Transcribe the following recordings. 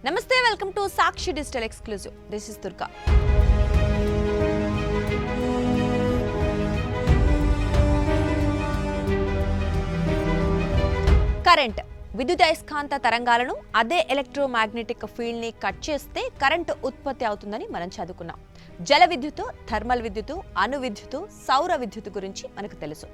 నమస్తే, welcome to Sakshi digital exclusive. This is Durga. Current విద్యుదయస్కాంత తరంగాలను అదే ఎలక్ట్రోమాగ్నెటిక్ ఫీల్డ్ ని కట్ చేస్తే కరెంటు ఉత్పత్తి అవుతుందని మనం చదువుకున్నాం. జల విద్యుత్, థర్మల్ విద్యుత్, అణు విద్యుత్, సౌర విద్యుత్ గురించి మనకు తెలుసు.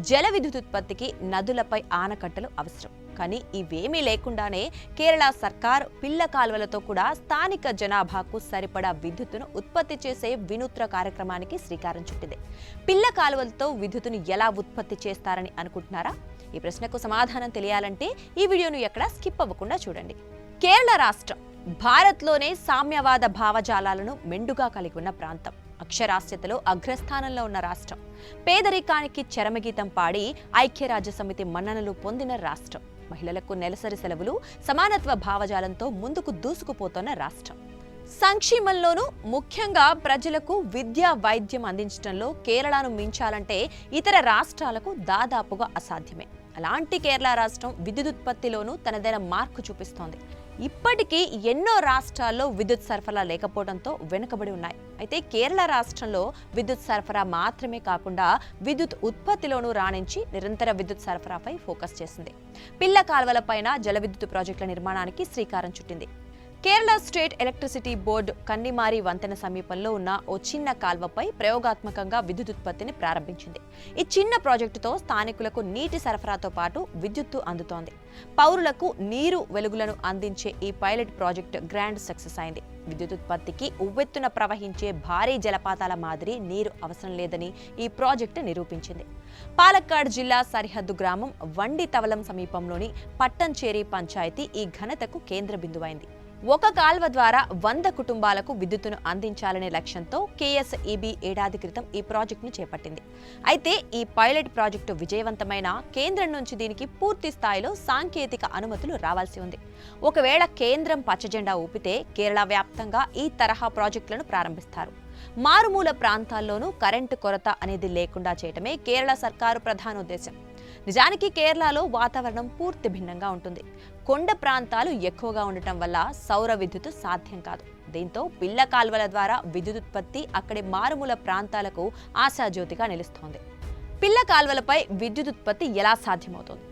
జల విద్యుత్ ఉత్పత్తికి నదులపై ఆనకట్టలు అవసరం. కానీ ఇవేమీ లేకుండానే కేరళ సర్కార్ పిల్ల కాలువలతో కూడా స్థానిక జనాభాకు సరిపడా విద్యుత్తును ఉత్పత్తి చేసే వినూత్న కార్యక్రమానికి శ్రీకారం చుట్టింది. పిల్ల కాలువలతో విద్యుత్తును ఎలా ఉత్పత్తి చేస్తారని అనుకుంటున్నారా? ఈ ప్రశ్నకు సమాధానం తెలియాలంటే ఈ వీడియోను ఎక్కడా స్కిప్ అవ్వకుండా చూడండి. కేరళ రాష్ట్రం భారత్లోనే సామ్యవాద భావజాలాలను మెండుగా కలిగి ఉన్న ప్రాంతం. అక్షరాస్యతలో అగ్రస్థానంలో ఉన్న రాష్ట్రం. పేదరికానికి చరమగీతం పాడి ఐక్యరాజ్య సమితి మన్ననలు పొందిన రాష్ట్రం. మహిళలకు నెలసరి సెలవులు, సమానత్వ భావజాలంతో ముందుకు దూసుకుపోతున్న రాష్ట్రం. సంక్షేమంలోనూ ముఖ్యంగా ప్రజలకు విద్య, వైద్యం అందించడంలో కేరళను మించాలంటే ఇతర రాష్ట్రాలకు దాదాపుగా అసాధ్యమే. అలాంటి కేరళ రాష్ట్రం విద్యుదుత్పత్తిలోనూ తనదైన మార్కు చూపిస్తోంది. ఇప్పటికీ ఎన్నో రాష్ట్రాల్లో విద్యుత్ సరఫరా లేకపోవడంతో వెనుకబడి ఉన్నాయి. అయితే కేరళ రాష్ట్రంలో విద్యుత్ సరఫరా మాత్రమే కాకుండా విద్యుత్ ఉత్పత్తిలోనూ రాణించి నిరంతర విద్యుత్ సరఫరాపై ఫోకస్ చేసింది. పిల్ల కాల్వలపైన జల విద్యుత్ ప్రాజెక్టుల నిర్మాణానికి శ్రీకారం చుట్టింది. కేరళ స్టేట్ ఎలక్ట్రిసిటీ బోర్డు కన్నిమారి వంతెన సమీపంలో ఉన్న ఓ చిన్న కాల్వపై ప్రయోగాత్మకంగా విద్యుత్ ఉత్పత్తిని ప్రారంభించింది. ఈ చిన్న ప్రాజెక్టుతో స్థానికులకు నీటి సరఫరాతో పాటు విద్యుత్తు అందుతోంది. పౌరులకు నీరు, వెలుగులను అందించే ఈ పైలట్ ప్రాజెక్టు గ్రాండ్ సక్సెస్ అయింది. విద్యుత్ ఉత్పత్తికి ఉవ్వెత్తున ప్రవహించే భారీ జలపాతాల మాదిరి నీరు అవసరం లేదని ఈ ప్రాజెక్టు నిరూపించింది. పాలక్కాడ్ జిల్లా సరిహద్దు గ్రామం వండితవలం సమీపంలోని పట్టంచేరి పంచాయతీ ఈ ఘనతకు కేంద్ర బిందువైంది. ఒక కాల్వ ద్వారా 100 కుటుంబాలకు విద్యుత్తును అందించాలనే లక్ష్యంతో కేఎస్ఈబీ ఏడాది క్రితం ఈ ప్రాజెక్టును చేపట్టింది. అయితే ఈ పైలట్ ప్రాజెక్టు విజయవంతమైన కేంద్రం నుంచి దీనికి పూర్తి స్థాయిలో సాంకేతిక అనుమతులు రావాల్సి ఉంది. ఒకవేళ కేంద్రం పచ్చజెండా ఊపితే కేరళ వ్యాప్తంగా ఈ తరహా ప్రాజెక్టులను ప్రారంభిస్తారు. మారుమూల ప్రాంతాల్లోనూ కరెంటు కొరత అనేది లేకుండా చేయటమే కేరళ సర్కారు ప్రధాన ఉద్దేశం. నిజానికి కేరళలో వాతావరణం పూర్తి భిన్నంగా ఉంటుంది. కొండ ప్రాంతాలు ఎక్కువగా ఉండటం వల్ల సౌర విద్యుత్ సాధ్యం కాదు. దీంతో పిల్ల కాల్వల ద్వారా విద్యుత్ ఉత్పత్తి అక్కడి మారుమూల ప్రాంతాలకు ఆశాజ్యోతిగా నిలుస్తోంది. పిల్ల కాల్వలపై విద్యుత్ ఉత్పత్తి ఎలా సాధ్యమవుతుంది?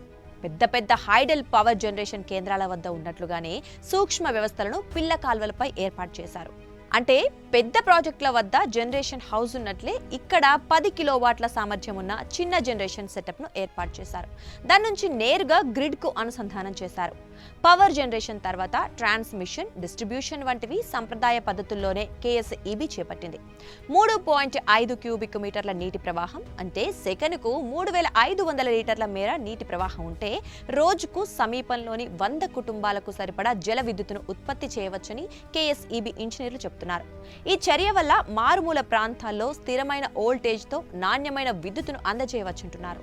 పెద్ద పెద్ద హైడల్ పవర్ జనరేషన్ కేంద్రాల వద్ద ఉన్నట్లుగానే సూక్ష్మ వ్యవస్థలను పిల్ల కాల్వలపై ఏర్పాటు చేశారు. అంటే పెద్ద ప్రాజెక్టుల వద్ద జనరేషన్ హౌస్ ఉన్నట్లే ఇక్కడ 10 కిలోవాట్ల సామర్థ్యం ఉన్న చిన్న జనరేషన్ సెటప్ను ఏర్పాటు చేశారు. దాని నుంచి నేరుగా గ్రిడ్కు అనుసంధానం చేశారు. పవర్ జనరేషన్ తర్వాత ట్రాన్స్మిషన్, డిస్ట్రిబ్యూషన్ వంటివి సంప్రదాయ పద్ధతుల్లోనే కేఎస్ఈబీ చేపట్టింది. 3.5 క్యూబిక్ మీటర్ల నీటి ప్రవాహం అంటే సెకనుకు 3500 లీటర్ల మేర నీటి ప్రవాహం ఉంటే రోజుకు సమీపంలోని 100 కుటుంబాలకు సరిపడా జల విద్యుత్తును ఉత్పత్తి చేయవచ్చని కేఎస్ఈబీ ఇంజనీర్లు చెబుతున్నారు. ఈ చర్య వల్ల మారుమూల ప్రాంతాల్లో స్థిరమైన వోల్టేజ్తో నాణ్యమైన విద్యుత్తును అందజేయవచ్చుంటున్నారు.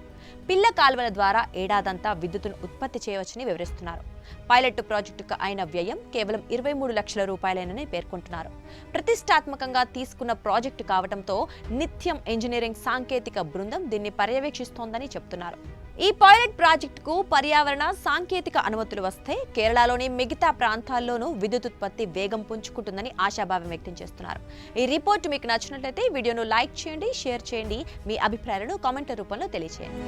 పిల్ల కాల్వల ద్వారా ఏడాదంతా విద్యుత్తును ఉత్పత్తి చేయవచ్చని వివరిస్తున్నారు. పైలట్ ప్రాజెక్టుకు అయిన వ్యయం కేవలం 23 లక్షల రూపాయలేనని పేర్కొంటున్నారు. ప్రతిష్టాత్మకంగా తీసుకున్న ప్రాజెక్టు కావడంతో నిత్యం ఇంజనీరింగ్ సాంకేతిక బృందం దీన్ని పర్యవేక్షిస్తోందని చెబుతున్నారు. ఈ పైలట్ ప్రాజెక్టుకు పర్యావరణ, సాంకేతిక అనుమతులు వస్తే కేరళలోని మిగతా ప్రాంతాల్లోనూ విద్యుత్ ఉత్పత్తి వేగం పుంజుకుంటుందని ఆశాభావం వ్యక్తం చేస్తున్నారు. ఈ రిపోర్ట్ మీకు నచ్చినట్లయితే వీడియోను లైక్ చేయండి, షేర్ చేయండి. మీ అభిప్రాయాలను కామెంట్ల రూపంలో తెలియజేయండి.